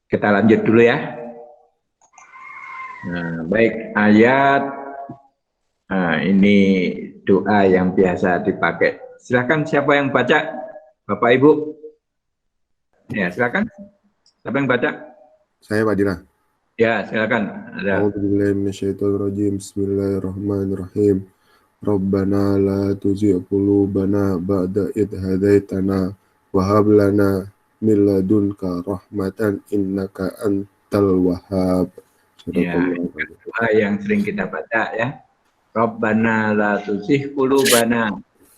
Kita lanjut dulu ya. Nah, baik, ayat ini doa yang biasa dipakai. Silakan siapa yang baca? Bapak Ibu. Ya, silakan. Siapa yang baca? Saya Pak Dina. Ya, silakan. A'udzubillahi minasyaitonirrajim. Bismillahirrahmanirrahim. Rabbana la tuzigh qulubana ba'da idh hadaitana wa hab lana min ladunka rahmatan innaka antal wahhab. Ya, doa yang sering kita baca ya. Rabbana la tuzigh qulubana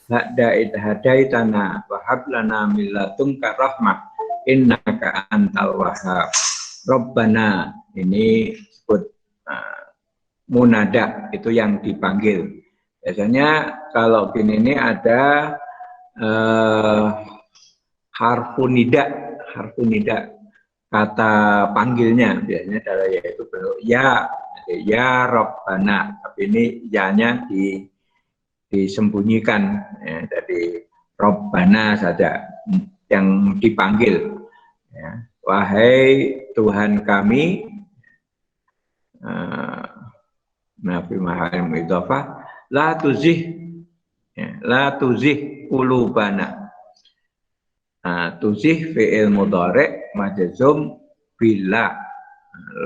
ba'da idh hadaitana wa hab lana min ladunka rahmah innaka antal wahhab. Rabbana ini disebut munada, itu yang dipanggil. Biasanya kalau gini ini ada harfu nida kata panggilnya, biasanya adalah yaitu bentuk ya Rabbana, tapi ini ya-nya disembunyikan ya, dari Rabbana saja yang dipanggil ya. Wahai Tuhan kami, Nabi Muhammad idhofah, la tuzigh qulubana. Tuzigh fi'il mudhari' majzum bila.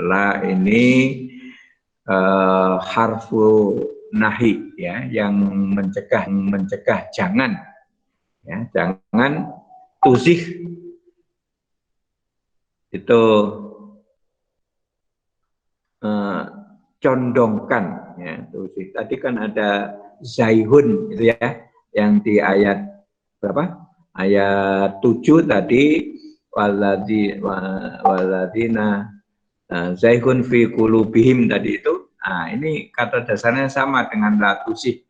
La ini harfu nahi ya, yang mencegah jangan ya, jangan tuzigh itu condongkan ya. Tadi kan ada zaihun itu ya, yang di ayat berapa? Ayat 7 tadi, waladina zaihun fi qulubihim tadi itu. Nah, ini kata dasarnya sama dengan la tuzigh.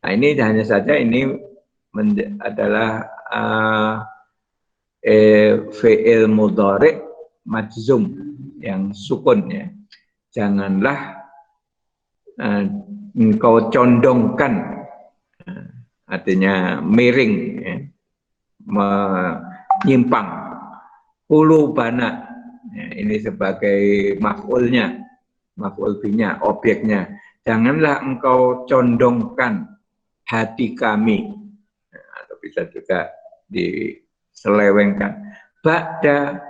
Nah, ini hanya saja ini adalah fi'il mudhari' majzum yang sukun ya. Janganlah engkau condongkan, artinya miring ya, menyimpang, qulubana ya, ini sebagai maf'ulnya, maf'ul binya, objeknya. Janganlah engkau condongkan hati kami, atau bisa juga diselewengkan ba'da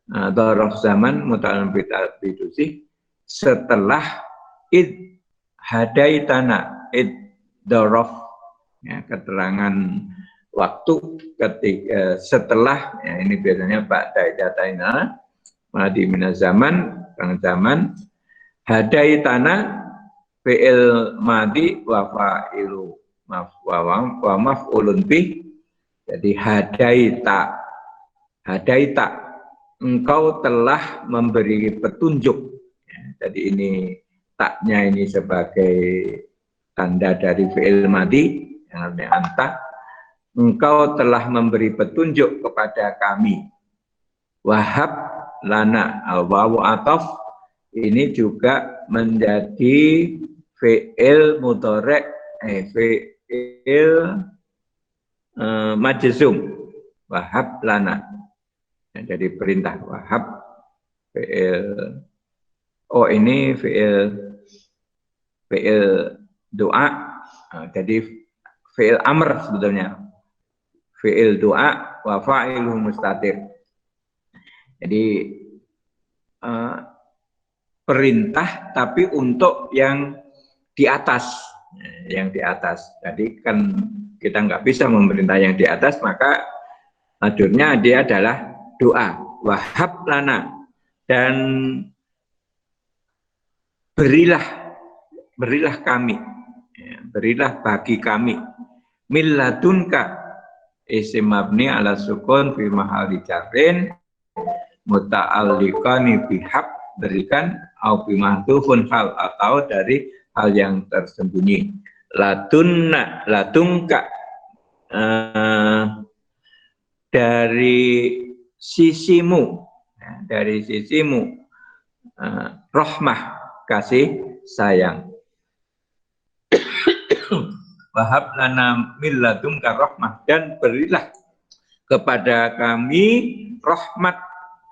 dzaraf zaman muta'allim bidusih, setelah id hadaitana, id dzaraf ya, keterangan waktu ketika setelah ya, ini biasanya ba'da hadaitana madi minaz zaman, zaman hadaitana fi'il madi wa fa'ilu wa maf'ulun bih. Jadi hadaita engkau telah memberi petunjuk ya, jadi ini taknya ini sebagai tanda dari fi'il madi yang artinya anta. Engkau telah memberi petunjuk kepada kami. Wahab lana al-wawu ataf ini juga menjadi fi'il mudhari' fi'il majzum. Wahab lana, jadi perintah wahab fi'il, ini fi'il doa, jadi fi'il amr sebetulnya, fi'il doa wa fa'iluhu mustatir. Jadi perintah tapi untuk yang di atas, Jadi kan kita nggak bisa memerintah yang di atas, maka adurnya dia adalah doa. Wahab lana, dan berilah kami, berilah bagi kami, milladunka isim mabni ala sukun fi mahalli jarrin muta'alliqani bihab, berikan au bimahdhufun hal, atau dari hal yang tersembunyi. Ladunka dari sisimu, rahmah, kasih sayang. Wahab lana min ladunka rahmah, dan berilah kepada kami rahmat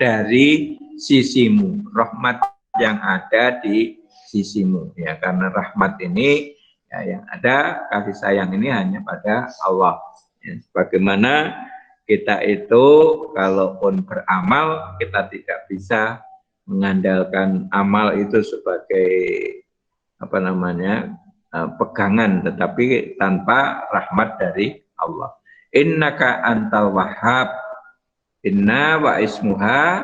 dari sisimu, rahmat yang ada di sisimu, ya, karena rahmat ini ya, yang ada, kasih sayang ini hanya pada Allah. Ya, bagaimana kita itu kalaupun beramal, kita tidak bisa mengandalkan amal itu sebagai apa namanya pegangan, tetapi tanpa rahmat dari Allah. Innaka antal wahhab, inna wa ismuha,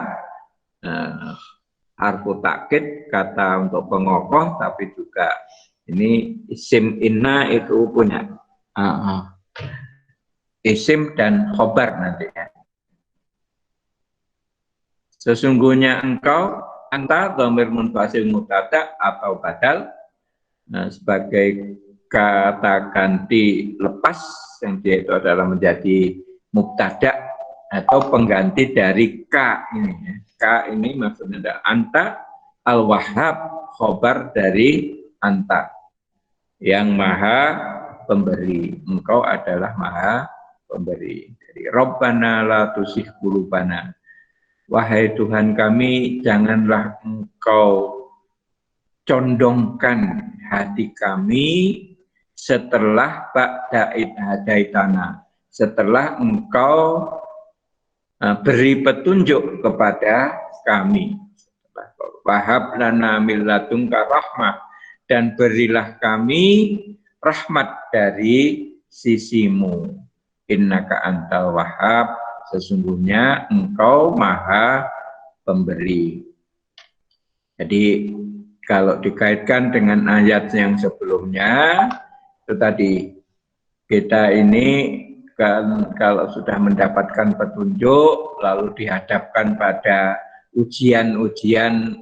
harfu takkid, kata untuk pengokoh, tapi juga ini isim inna itu punya isim dan khobar nanti ya. Sesungguhnya engkau, anta dhamir munfasil mutada atau badal, sebagai kata ganti lepas yang dia itu adalah menjadi mubtada atau pengganti dari ka ini ya. Ka ini maksudnya ada anta al-wahhab, khobar dari anta yang maha pemberi, engkau adalah maha pemberi. Jadi Rabbana la tuzigh qulubana, wahai Tuhan kami, janganlah engkau condongkan hati kami setelah ba'da id hadaitana, setelah engkau beri petunjuk kepada kami. Wahab lana min ladunka rahmah, dan berilah kami rahmat dari sisimu. Innaka antal wahhab, sesungguhnya engkau maha pemberi. Jadi kalau dikaitkan dengan ayat yang sebelumnya, itu tadi, kita ini kan kalau sudah mendapatkan petunjuk, lalu dihadapkan pada ujian-ujian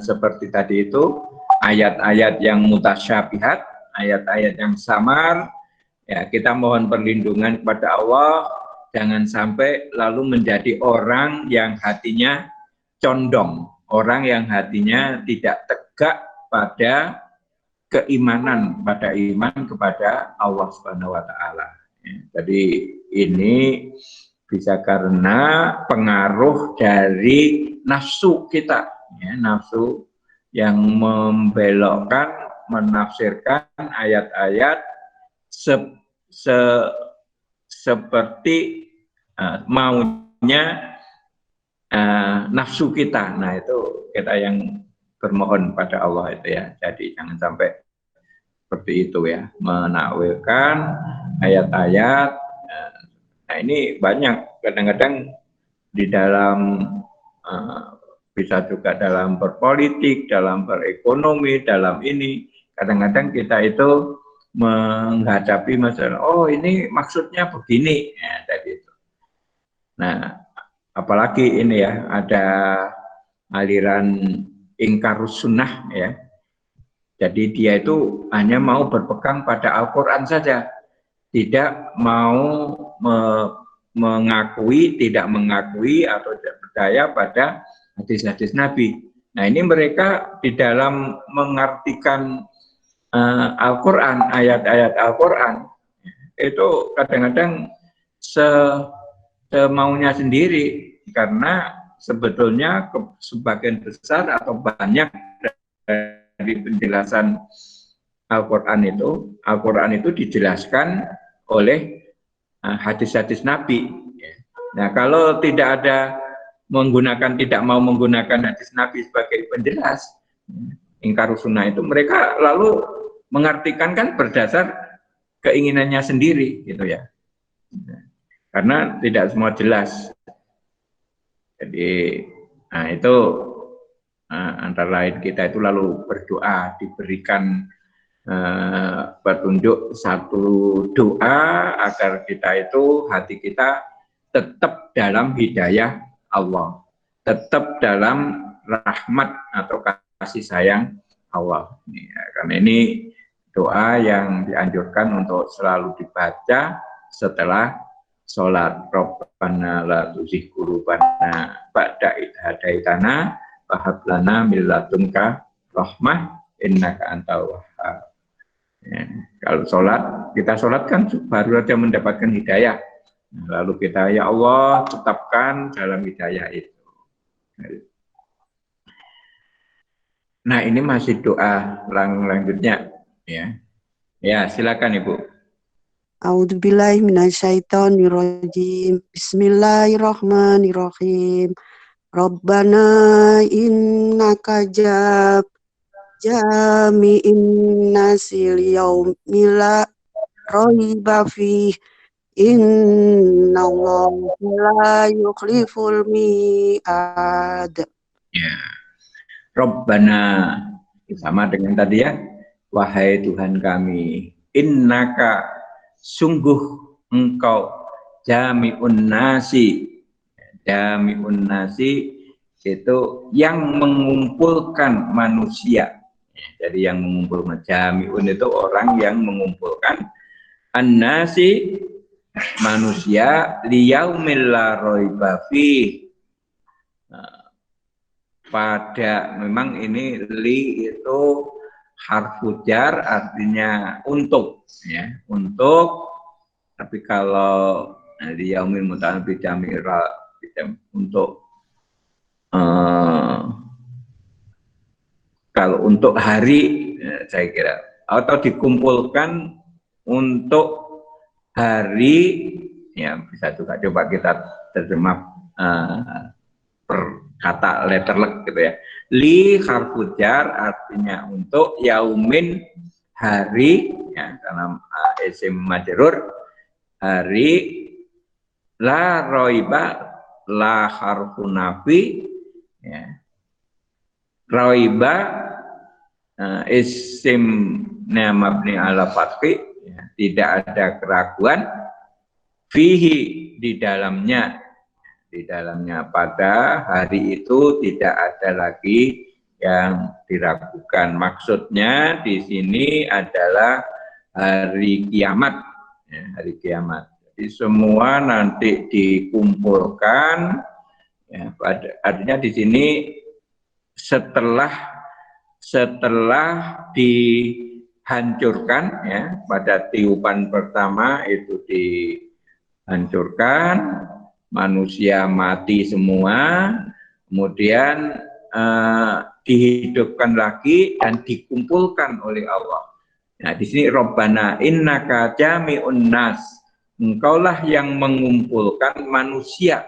seperti tadi itu, ayat-ayat yang mutasyabihat, ayat-ayat yang samar, ya kita mohon perlindungan kepada Allah, jangan sampai lalu menjadi orang yang hatinya condong, orang yang hatinya tidak tegak pada keimanan, pada iman kepada Allah Subhanahu wa taala. Jadi ini bisa karena pengaruh dari nafsu kita, ya, nafsu yang membelokkan, menafsirkan ayat-ayat seperti maunya nafsu kita. Nah itu kita yang bermohon pada Allah itu ya. Jadi jangan sampai seperti itu ya, menakwilkan ayat-ayat. Nah ini banyak, kadang-kadang di dalam bisa juga dalam berpolitik, dalam berekonomi, dalam ini kadang-kadang kita itu menghadapi masalah, oh ini maksudnya begini, ya, tadi itu. Nah apalagi ini ya, ada aliran ingkarus sunnah ya. Jadi dia itu hanya mau berpegang pada Al-Quran saja, tidak mau mengakui, tidak mengakui atau tidak percaya pada hadis-hadis Nabi. Nah ini mereka di dalam mengartikan Al-Quran, ayat-ayat Al-Quran, itu kadang-kadang semaunya sendiri, karena sebetulnya sebagian besar atau banyak dari penjelasan Al-Quran itu dijelaskan oleh hadis-hadis Nabi. Nah kalau tidak mau menggunakan hadis Nabi sebagai penjelas, ingkarus sunnah itu, mereka lalu mengartikan kan berdasar keinginannya sendiri gitu ya, karena tidak semua jelas. Jadi nah itu antara lain kita itu lalu berdoa, diberikan petunjuk satu doa agar kita itu, hati kita tetap dalam hidayah Allah, tetap dalam rahmat atau kasih sayang Allah. Ya, karena ini doa yang dianjurkan untuk selalu dibaca setelah sholat. Rabbana la tuzigh qulubana ba'da idh hadaitana wa hab lana min ladunka rahmah innaka antal wahhab. Ya, kalau kita sholat kan baru saja mendapatkan hidayah. Lalu kita, ya Allah, tetapkan dalam hidayah itu. Nah, ini masih doa lanjutnya, ya. Ya, silakan Ibu. A'udzubillahi minasyaitonirrajim. Bismillahirrahmanirrahim. Rabbana innaka jami'in nasi liyaumila raiba fih. Innallaha la yukhliful mi'ad. Ya. Rabbana, sama dengan tadi ya. Wahai Tuhan kami, innaka, sungguh engkau jami'un nasi. Jami'un nasi itu yang mengumpulkan manusia. Jadi yang mengumpulkan, jami'un itu orang yang mengumpulkan, an-nasi manusia, liyaumil la raiba fih. Pada, memang ini li itu harfu jar, artinya untuk, ya, untuk. Tapi kalau di yaumil muta'al bijamira untuk kalau untuk hari, ya, saya kira, atau dikumpulkan untuk hari, ya bisa juga coba kita terjemah per kata letterlek gitu ya. Li harfu jar artinya untuk, yaumin hari, ya, dalam isim majrur hari, la roiba la harfu nafi, ya. Roiba isim mabni ala fathi, ya, tidak ada keraguan, fihi di dalamnya pada hari itu tidak ada lagi yang diragukan. Maksudnya di sini adalah hari kiamat, ya, hari kiamat. Jadi semua nanti dikumpulkan, ya, artinya di sini setelah dihancurkan, ya, pada tiupan pertama itu dihancurkan, manusia mati semua, kemudian dihidupkan lagi dan dikumpulkan oleh Allah. Nah, di sini Rabbana innaka jami'un nas, engkaulah yang mengumpulkan manusia,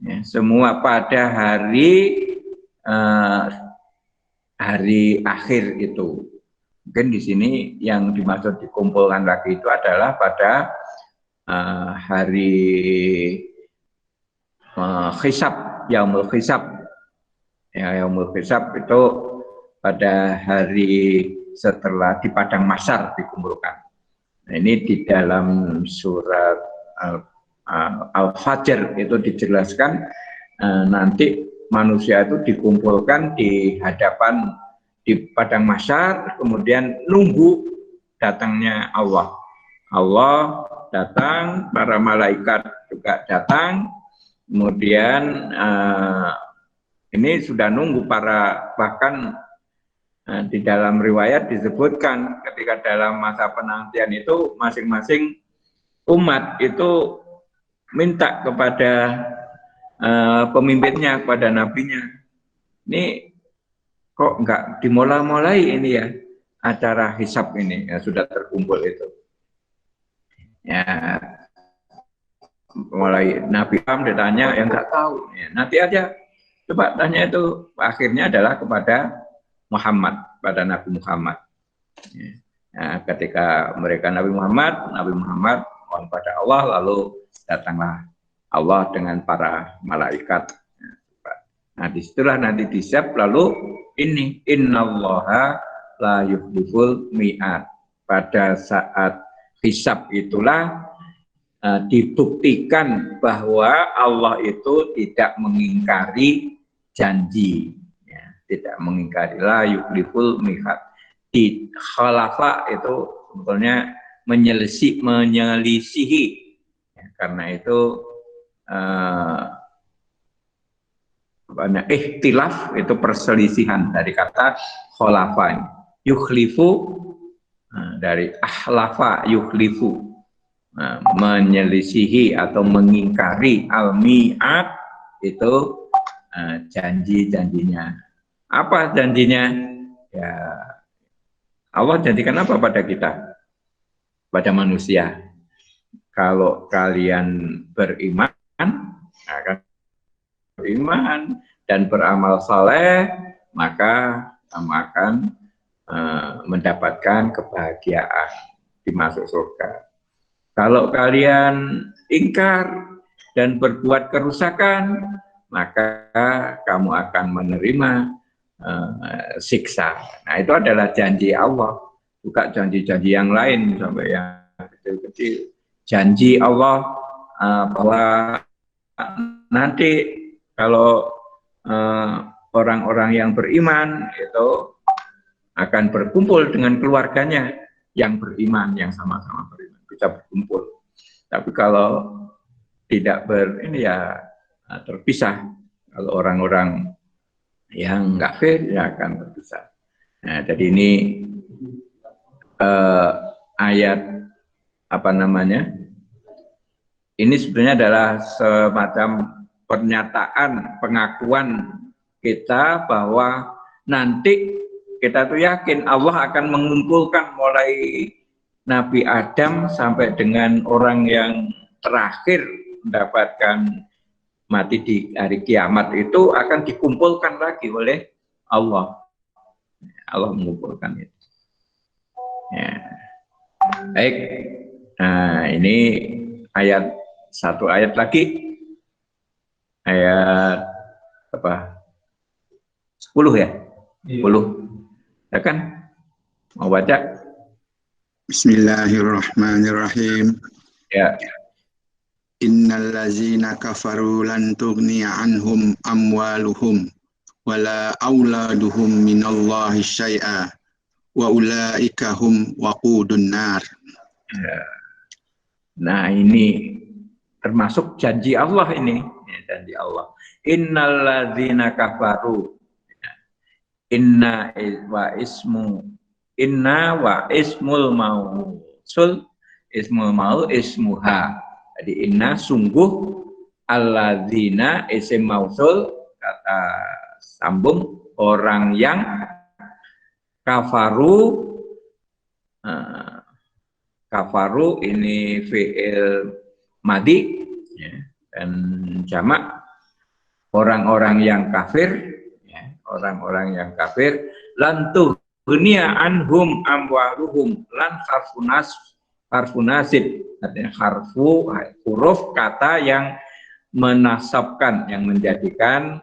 ya, semua pada hari akhir itu. Mungkin di sini yang dimaksud dikumpulkan lagi itu adalah pada hari hisab, yaumul hisab. Ya, yaumul hisab itu pada hari setelah di padang mahsyar dikumpulkan. Nah, ini di dalam surat Al-Fajr itu dijelaskan, nanti manusia itu dikumpulkan di hadapan di padang mahsyar, kemudian nunggu datangnya Allah. Allah datang, para malaikat juga datang, kemudian ini sudah nunggu para, bahkan di dalam riwayat disebutkan ketika dalam masa penantian itu masing-masing umat itu minta kepada pemimpinnya, kepada nabinya, ini kok enggak dimulai-mulai ini ya acara hisab ini, ya, sudah terkumpul itu. Ya, mulai Nabi Am ditanya yang nggak tahu, ya, nanti aja coba tanya itu. Akhirnya adalah kepada Muhammad, pada Nabi Muhammad. Ya. Nah, ketika mereka Nabi Muhammad mohon pada Allah, lalu datanglah Allah dengan para malaikat. Nah, disitulah nanti disiap, lalu ini innallaha la yukhliful mi'ad. Pada saat hisab itulah dibuktikan bahwa Allah itu tidak mengingkari janji, ya, tidak mengingkari, la yukhliful mi'ad. Di khalafa itu sebetulnya menyelisihi, ya, karena itu ikhtilaf itu perselisihan dari kata khalafa. Yukhlifu dari ahlafa yukhlifu, menyelisihi atau mengingkari, al-mi'ad itu janji-janjinya. Apa janjinya? Ya, Allah janjikan apa pada kita? Pada manusia. Kalau kalian beriman, akan beriman dan beramal saleh, maka kamu akan mendapatkan kebahagiaan dimasuk surga. Kalau kalian ingkar dan berbuat kerusakan, maka kamu akan menerima siksa. Nah, itu adalah janji Allah, bukan janji-janji yang lain sampai yang kecil-kecil. Janji Allah bahwa nanti kalau orang-orang yang beriman itu akan berkumpul dengan keluarganya yang beriman, yang sama-sama beriman, bisa berkumpul. Tapi kalau tidak ya terpisah. Kalau orang-orang yang kafir ya akan terpisah. Nah, jadi ini ayat apa namanya? Ini sebenarnya adalah semacam pernyataan, pengakuan kita bahwa nanti kita tuh yakin Allah akan mengumpulkan mulai Nabi Adam sampai dengan orang yang terakhir mendapatkan mati di hari kiamat itu akan dikumpulkan lagi oleh Allah. Allah mengumpulkan itu. Ya. Baik. Nah, ini satu ayat lagi. Ayat apa? 10 ya? 10. Ya kan? Mau baca? Bismillahirrahmanirrahim. Ya. Innal ladzina kafaru lan tughniya anhum amwaluhum wala auladuhum minallahi syai'a wa ulaika hum waqudun nar. Ya. Nah, ini termasuk janji Allah ini, ya, janji Allah. Innal ladzina kafaru. Inna wa ismul mausul ismuha. Jadi inna sungguh, alladzina isim mausul kata sambung, orang yang kafaru ini fi'il madi ya, dan jamak orang-orang yang kafir ya, orang-orang yang kafir lan tughniya anhum amwaluhum lan harfu nasib, artinya huruf kata yang menasabkan, yang menjadikan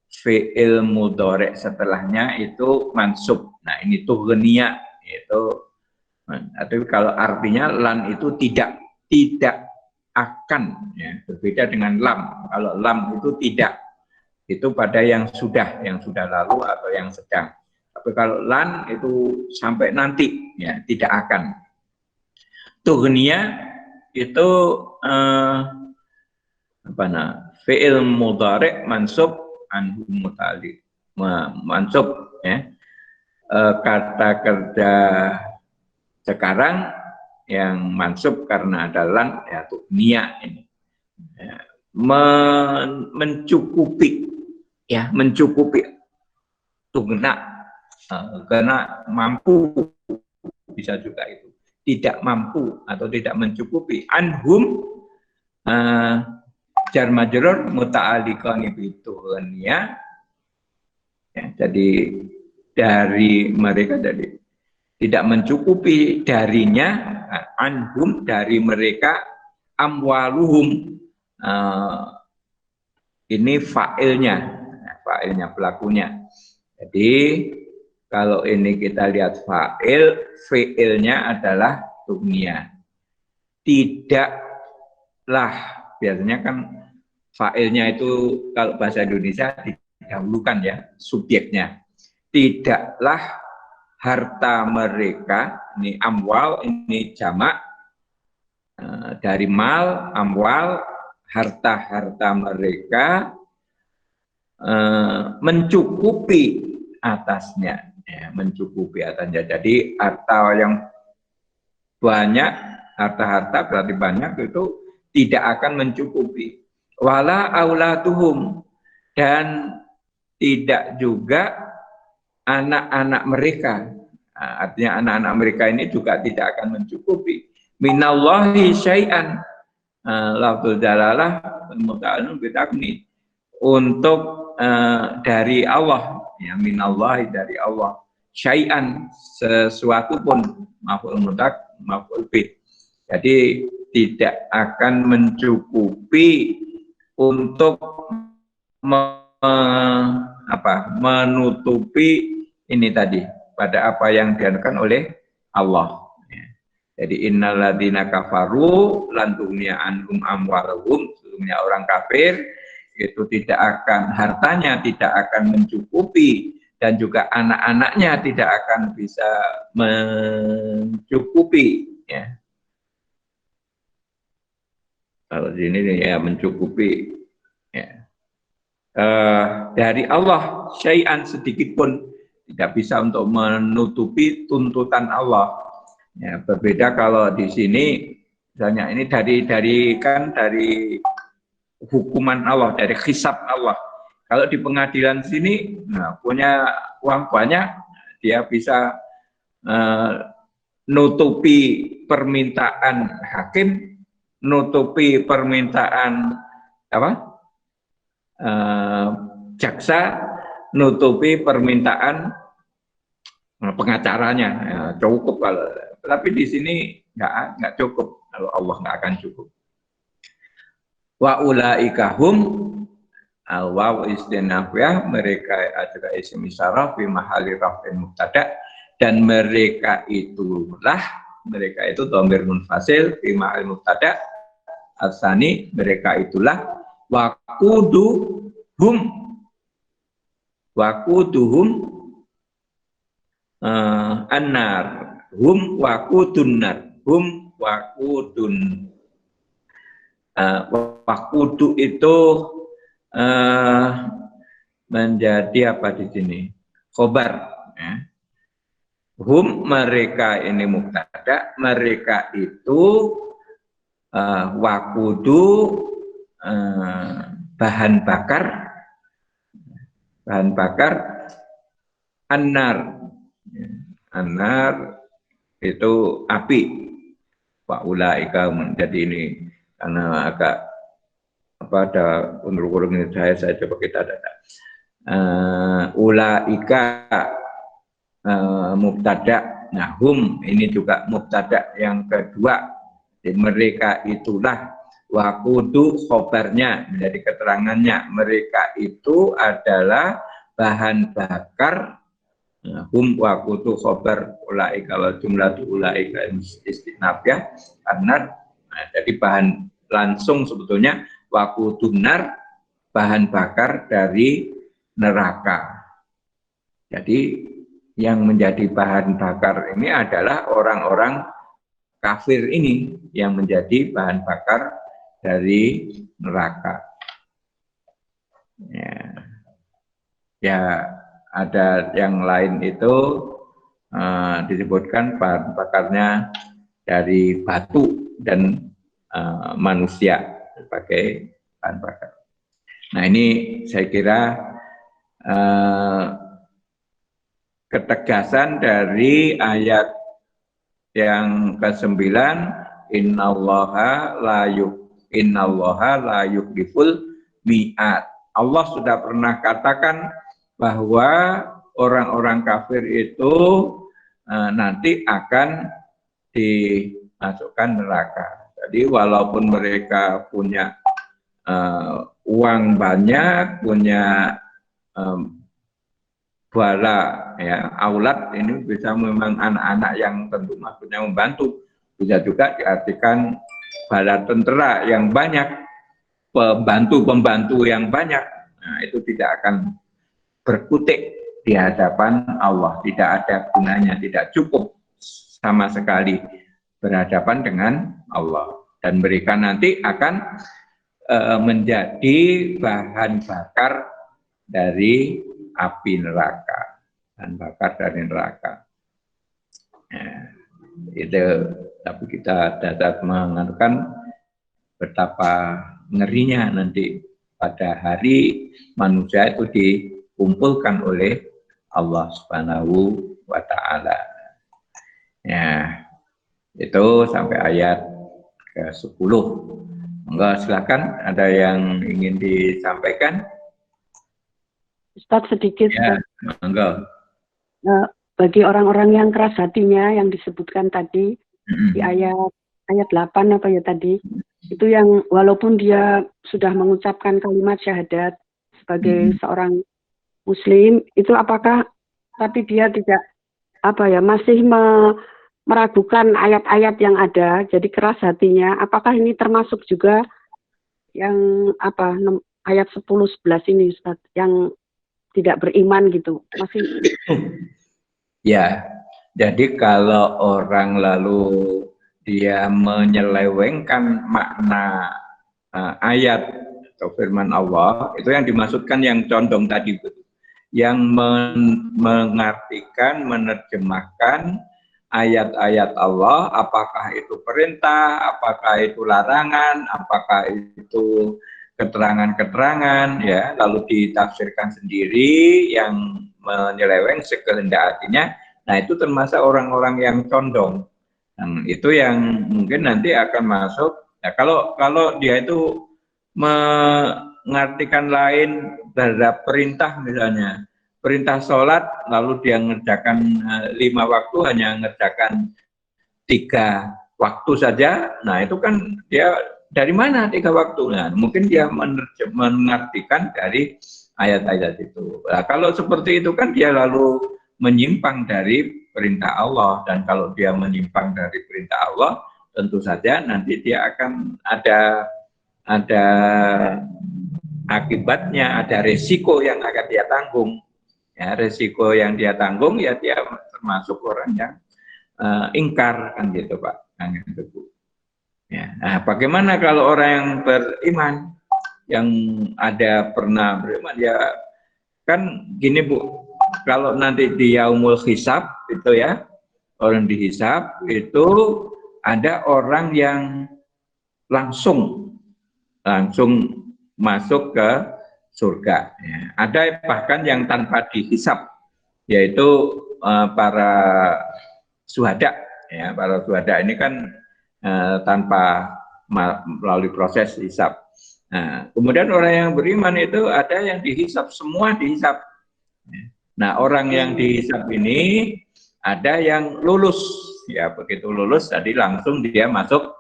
fi'il mudhari' setelahnya itu mansub. Nah, ini tughniya itu, tapi kalau artinya lan itu tidak akan ya, berbeda dengan lam. Kalau lam itu tidak, itu pada yang sudah lalu atau yang sedang. Tapi kalau lan itu sampai nanti ya, tidak akan. Tughniya itu fi'il mudhari' mansub anhu muta'alliq, mansub ya. Kata kerja sekarang yang mansub karena ada lan ya, tughniya ini ya, mencukupi ya, mencukupi tughna, karena mampu, bisa juga itu tidak mampu atau tidak mencukupi. Anhum jar majrur muta'alliqan itu ya. Jadi dari mereka, jadi tidak mencukupi darinya, anhum dari mereka, amwaluhum ini fa'ilnya pelakunya. Jadi kalau ini kita lihat fi'ilnya adalah tughniya. Tidaklah, biasanya kan fa'ilnya itu kalau bahasa Indonesia didahulukan ya, subjeknya. Tidaklah harta mereka, ini amwal, ini jamak dari mal, amwal, harta mereka mencukupi atasnya. Ya, mencukupi atasnya. Jadi harta yang banyak, harta berarti banyak, itu tidak akan mencukupi. Wala auladuhum, dan tidak juga anak-anak mereka. Nah, artinya anak-anak mereka ini juga tidak akan mencukupi. Minallahi syai'an. Lafzul jalalah muta'allun bitakni. Untuk dari Allah, ya minallahi dari Allah. Syai'an, sesuatu pun, maf'ul mutlaq, maf'ul bih. Jadi tidak akan mencukupi untuk menutupi ini tadi pada apa yang dianukan oleh Allah. Jadi innalladzina kafaru lan tughniya anhum amwaluhum, sesungguhnya orang kafir itu tidak akan, hartanya tidak akan mencukupi dan juga anak-anaknya tidak akan bisa mencukupi, ya. Kalau di sini ya mencukupi, ya. Dari Allah syai'an sedikit pun tidak bisa untuk menutupi tuntutan Allah. Ya, berbeda kalau di sini misalnya ini dari hukuman Allah, dari hisab Allah. Kalau di pengadilan sini, nah, punya uang banyak, dia bisa nutupi permintaan hakim, nutupi permintaan jaksa, nutupi permintaan pengacaranya, ya, cukup kalau. Tapi di sini nggak cukup, kalau Allah nggak akan cukup. Wa ulaika hum al-waw istinafiyah, mereka adalah isim isyarah fi mahalli raf'in mubtada, dan mereka itulah, mereka itu dhamir munfasil fi mahalli mubtada asani, mereka itulah waquduhum annar, hum waqudunnar, hum waqudun. Waqudu itu menjadi apa di sini? Khobar. Ya. Hum, mereka ini mubtada, mereka itu waqudu, bahan bakar annar. Annar itu api. Wa ulaika, menjadi ini karena agak ada urung ini saya coba kita data. Ulaika mubtada, nah hum ini juga mubtada yang kedua. Jadi mereka itulah, waqudu khobarnya, menjadi keterangannya, mereka itu adalah bahan bakar. Hum waqudu khobar ulaika wal jumlatu ulaika istinafiyah karena jadi bahan langsung sebetulnya waqudunar, bahan bakar dari neraka. Jadi yang menjadi bahan bakar ini adalah orang-orang kafir ini yang menjadi bahan bakar dari neraka. Ya, ada yang lain itu disebutkan bahan bakarnya dari batu dan manusia sebagai bahan bakar. Nah, ini saya kira ketegasan dari ayat yang ke-9, innallaha la yukhliful mi'ad. Allah sudah pernah katakan bahwa orang-orang kafir itu nanti akan dimasukkan neraka. Jadi walaupun mereka punya uang banyak, punya bala, ya, aulad, ini bisa memang anak-anak yang tentu maksudnya membantu, bisa juga diartikan bala tentara yang banyak, pembantu-pembantu yang banyak. Nah, itu tidak akan berkutik di hadapan Allah, tidak ada gunanya, tidak cukup sama sekali berhadapan dengan Allah, dan mereka nanti akan menjadi bahan bakar dari api neraka, bahan bakar dari neraka. Itu, tapi kita dapat mengatakan betapa ngerinya nanti pada hari manusia itu dikumpulkan oleh Allah Subhanahu wa Ta'ala. Ya, itu sampai ayat ke-10. Enggak, silakan, ada yang ingin disampaikan? Ustadz sedikit. Ya, enggak. Bagi orang-orang yang keras hatinya yang disebutkan tadi di ayat 8 apa ya tadi, itu yang walaupun dia sudah mengucapkan kalimat syahadat sebagai seorang muslim, itu apakah tapi dia tidak masih meragukan ayat-ayat yang ada, jadi keras hatinya, apakah ini termasuk juga yang ayat 10-11 ini Ustaz, yang tidak beriman gitu, masih? Ya, jadi kalau orang lalu dia menyelewengkan makna ayat atau firman Allah, itu yang dimaksudkan yang condong tadi, yang mengartikan, menerjemahkan ayat-ayat Allah, apakah itu perintah, apakah itu larangan, apakah itu keterangan-keterangan, ya, lalu ditafsirkan sendiri yang menyeleweng sekehendak hatinya. Nah, itu termasuk orang-orang yang condong. Itu yang mungkin nanti akan masuk. Ya, kalau dia itu mengartikan lain terhadap perintah, misalnya perintah sholat, lalu dia mengerjakan 5 waktu, hanya mengerjakan 3 waktu saja. Nah, itu kan dia dari mana 3 waktu? Nah, mungkin dia mengartikan dari ayat-ayat itu. Nah, kalau seperti itu kan dia lalu menyimpang dari perintah Allah, dan kalau dia menyimpang dari perintah Allah, tentu saja nanti dia akan ada akibatnya, ada resiko yang akan dia tanggung. Ya, resiko yang dia tanggung, ya dia termasuk orang yang ingkar, kan gitu Pak. Ya. Nah, bagaimana kalau orang yang beriman, yang ada pernah beriman, ya kan gini Bu, kalau nanti di yaumul hisab itu ya, orang dihisab itu ada orang yang langsung masuk ke surga. Ya. Ada bahkan yang tanpa dihisab, yaitu para syuhada. Ya, para syuhada ini kan tanpa melalui proses hisab. Nah, kemudian orang yang beriman itu ada yang dihisab, semua dihisab. Nah, orang yang dihisab ini ada yang lulus, ya begitu lulus tadi langsung dia masuk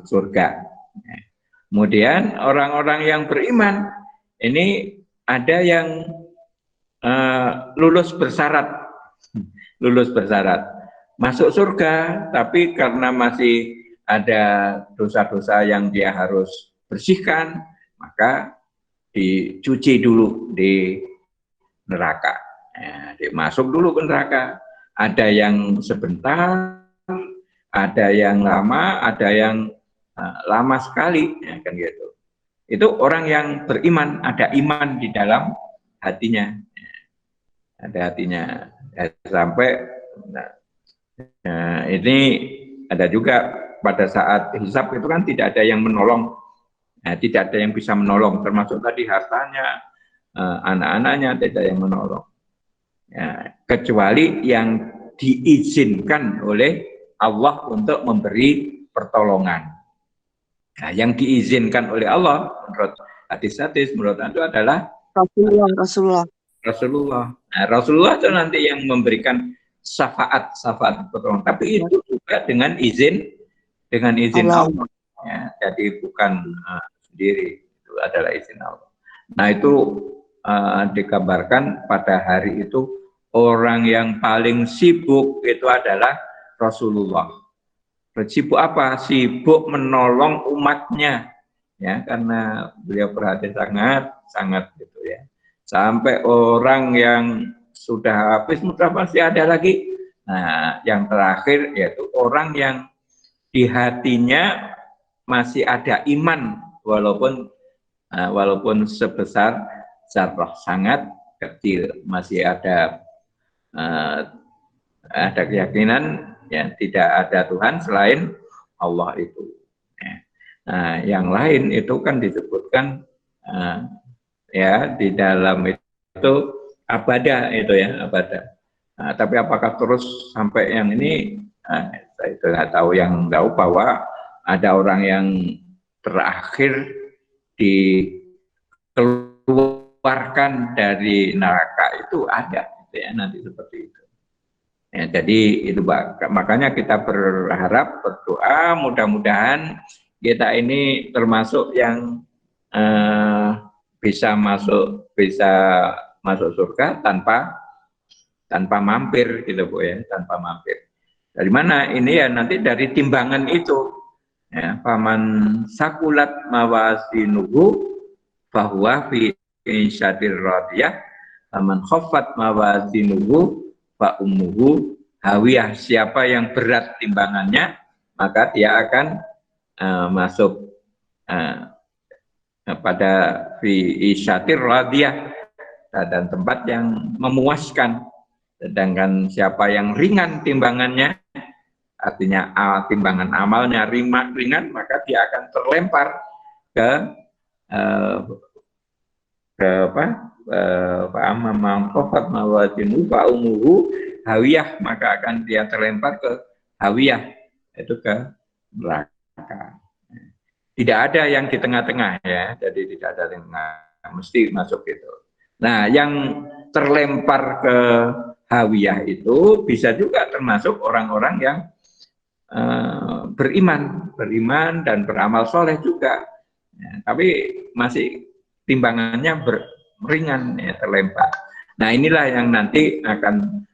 surga. Kemudian orang-orang yang beriman ini ada yang lulus bersyarat, masuk surga, tapi karena masih ada dosa-dosa yang dia harus bersihkan, maka dicuci dulu di neraka. Masuk dulu ke neraka. Ada yang sebentar, ada yang lama, ada yang lama sekali, ya, kan gitu. Itu orang yang beriman, ada iman di dalam hatinya, ada hatinya. Sampai ini ada juga pada saat hisab itu kan tidak ada yang menolong, tidak ada yang bisa menolong, termasuk tadi hartanya, anak-anaknya tidak yang menolong, ya, kecuali yang diizinkan oleh Allah untuk memberi pertolongan. Nah, yang diizinkan oleh Allah menurut hadis-hadis, menurut itu adalah Rasulullah. Nah, Rasulullah itu nanti yang memberikan syafaat pertolongan. Tapi itu juga dengan izin Allah. Ya, jadi bukan sendiri, itu adalah izin Allah. Nah, itu digambarkan pada hari itu orang yang paling sibuk itu adalah Rasulullah. Sibuk apa? Sibuk menolong umatnya, ya, karena beliau perhatian sangat gitu ya. Sampai orang yang sudah habis mudah pasti ada lagi. Nah, yang terakhir yaitu orang yang di hatinya masih ada iman, walaupun sebesar zarrah, sangat kecil, masih ada keyakinan ya tidak ada Tuhan selain Allah itu. Nah, yang lain itu kan disebutkan ya di dalam itu abadah itu ya, abadah. Nah, tapi apakah terus sampai yang ini, saya itu nggak tahu. Yang tahu bahwa ada orang yang terakhir dikeluarkan dari neraka itu ada, gitu ya, nanti seperti itu. Ya, jadi itu makanya kita berharap, berdoa, mudah-mudahan kita ini termasuk yang bisa masuk surga tanpa mampir, gitu Bu ya, tanpa mampir. Dari mana ini ya? Nanti dari timbangan itu. Ya, faman sakulat mawasinuhu fahuwa fi insyatir radiyah, faman khaffat mawasinuhu fa ummuhu hawiyah. Siapa yang berat timbangannya, maka dia akan masuk pada fi insyatir radiyah, dan tempat yang memuaskan. Sedangkan siapa yang ringan timbangannya, artinya timbangan amalnya ringan, maka dia akan terlempar ke amamangkofat mawatinu fa'umuhu hawiyah, maka akan dia terlempar ke hawiyah, itu ke neraka. Tidak ada yang di tengah-tengah ya, jadi tidak ada yang tengah, mesti masuk itu. Nah, yang terlempar ke hawiyah itu bisa juga termasuk orang-orang yang beriman dan beramal soleh juga, ya, tapi masih timbangannya ringan, ya, terlempar. Nah, inilah yang nanti akan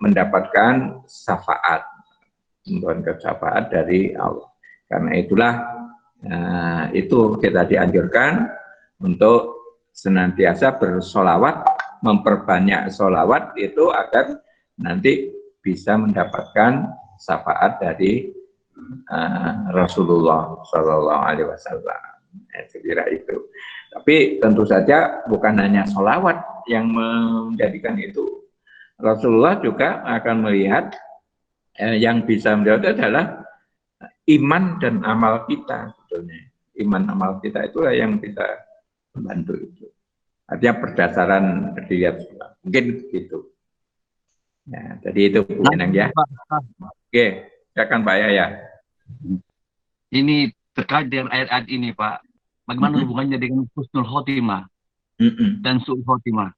mendapatkan syafaat, mendapatkan syafaat dari Allah. Karena itulah itu kita dianjurkan untuk senantiasa bersolawat, memperbanyak solawat itu agar nanti bisa mendapatkan syafaat dari Rasulullah Shallallahu Alaihi Wasallam. Saya kira itu. Tapi tentu saja bukan hanya solawat yang menjadikan itu. Rasulullah juga akan melihat yang bisa menjawab adalah iman dan amal kita, sebetulnya. Iman amal kita itulah yang bisa membantu itu. Artinya berdasarkan dilihat mungkin gitu. Ya, jadi itu Bu Enang ya. Oke, silakan Pak Yaya. Ini terkait dengan ayat-ayat ini Pak. Bagaimana hubungannya dengan husnul khotimah dan su'ul khotimah?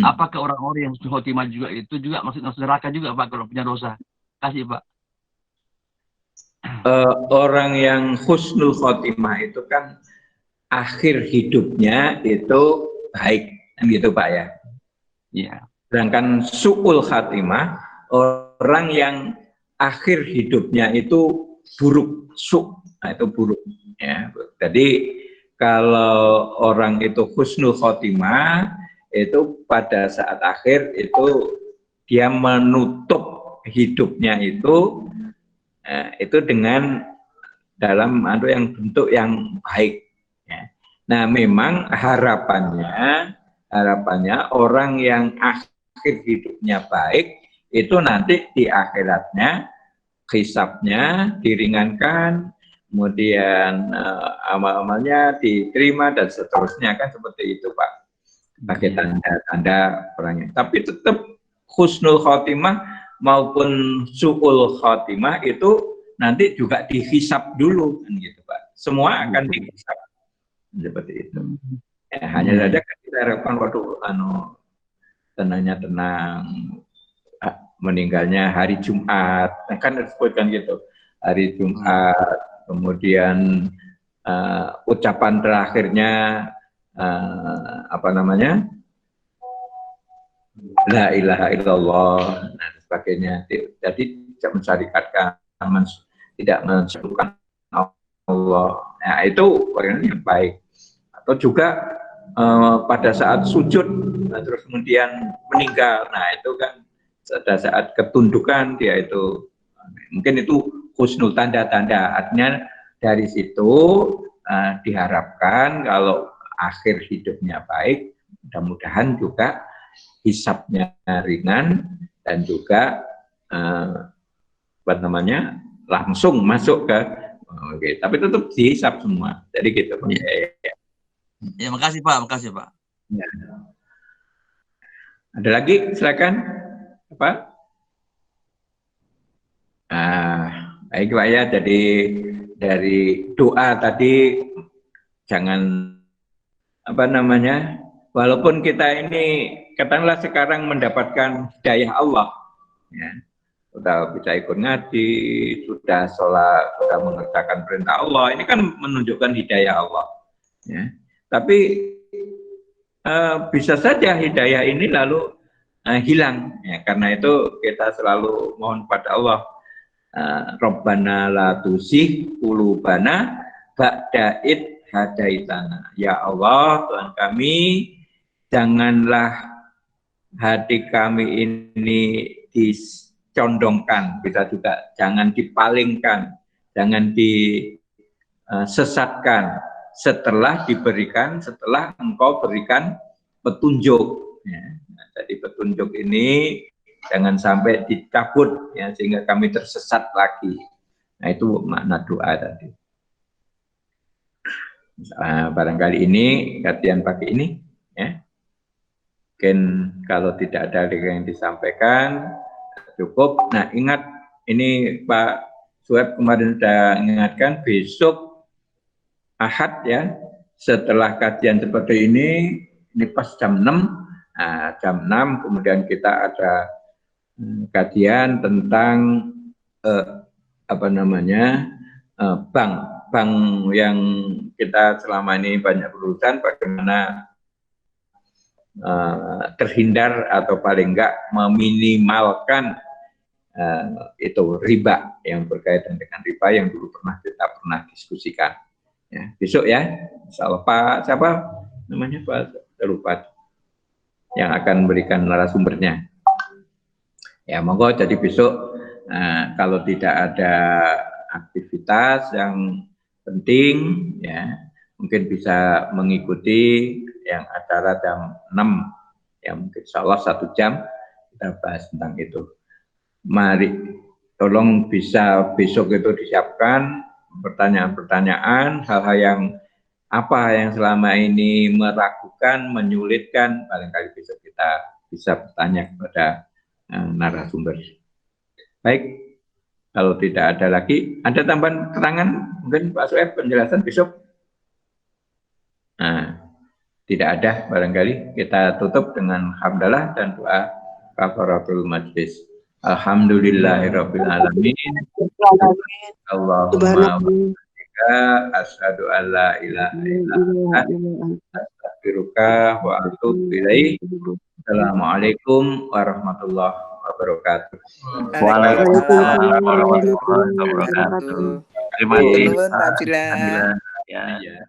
Apakah orang-orang yang husnul khotimah juga itu juga masuk neraka juga Pak kalau punya dosa? Kasih Pak. Orang yang husnul khotimah itu kan akhir hidupnya itu baik, kan gitu Pak ya. Iya. Sedangkan su'ul khatimah, orang yang akhir hidupnya itu buruk, nah itu buruk. Ya. Jadi kalau orang itu husnul khotimah, itu pada saat akhir itu dia menutup hidupnya itu dengan dalam yang bentuk yang baik. Ya. Nah, memang harapannya orang yang akhir hidupnya baik itu nanti di akhiratnya hisabnya diringankan, kemudian amal-amalnya diterima dan seterusnya, kan seperti itu Pak. Sebagai tanda-tanda orangnya. Tapi tetap husnul khotimah maupun su'ul khotimah itu nanti juga dihisab dulu, kan gitu Pak. Semua akan dihisab seperti itu. Ya, hanya saja kan kita harapkan waktu tenang, meninggalnya hari Jumat, kan disebutkan gitu, hari Jumat, kemudian ucapan terakhirnya la ilaha illallah, dan sebagainya. Jadi tidak mensyarikatkan, tidak mensekutukan Allah. Nah, itu orang yang baik. Atau juga pada saat sujud, terus kemudian meninggal. Nah, itu kan pada saat ketundukan dia itu, mungkin itu husnul, tanda-tanda. Artinya dari situ diharapkan kalau akhir hidupnya baik, mudah-mudahan juga hisabnya ringan dan juga langsung masuk ke tapi tetap dihisab semua. Jadi gitu Pak. Ya, makasih Pak. Ya. Ada lagi, silakan. Apa? Baik Pak ya, jadi dari doa tadi jangan walaupun kita ini katakanlah sekarang mendapatkan hidayah Allah, ya, sudah bisa ikut ngaji, sudah sholat, sudah mengerjakan perintah Allah, ini kan menunjukkan hidayah Allah, ya. Tapi bisa saja hidayah ini lalu hilang, ya. Karena itu kita selalu mohon pada Allah, Rabbana la tuzigh qulubana ba'da id hadaitana. Ya Allah, Tuhan kami, janganlah hati kami ini dicondongkan, bisa juga jangan dipalingkan, jangan disesatkan setelah Engkau berikan petunjuk. Ya. Nah, jadi petunjuk ini jangan sampai dicabut, ya, sehingga kami tersesat lagi. Nah, itu makna doa tadi. Barangkali ini kajian pagi ini, ya. Mungkin kalau tidak ada lagi yang disampaikan cukup. Nah, ingat ini Pak Sueb kemarin sudah mengingatkan, besok Ahad ya, setelah kajian seperti ini pas jam 6. Nah, jam 6 kemudian kita ada kajian tentang bank yang kita selama ini banyak berurusan, bagaimana terhindar atau paling enggak meminimalkan itu riba, yang berkaitan dengan riba yang dulu kita pernah diskusikan. Ya, besok ya, insya Allah Pak siapa namanya Pak, lupa, yang akan memberikan narasumbernya. Ya, monggo jadi besok kalau tidak ada aktivitas yang penting, ya mungkin bisa mengikuti yang acara jam 6, ya mungkin insya Allah 1 jam kita bahas tentang itu. Mari tolong bisa besok itu disiapkan pertanyaan-pertanyaan, hal-hal yang selama ini meragukan, menyulitkan, barangkali besok kita bisa bertanya kepada narasumber. Baik, kalau tidak ada lagi, ada tambahan keterangan mungkin Pak Sueb penjelasan besok? Tidak ada, barangkali kita tutup dengan hamdalah dan doa kafaratul majlis. Alhamdulillahirabbil alamin. Allahumma asyhadu an la ilaha illa anta astaghfiruka wa atubu ilaik. Assalamualaikum warahmatullahi wabarakatuh. Waalaikumsalam warahmatullahi wabarakatuh. Terima kasih. Ya.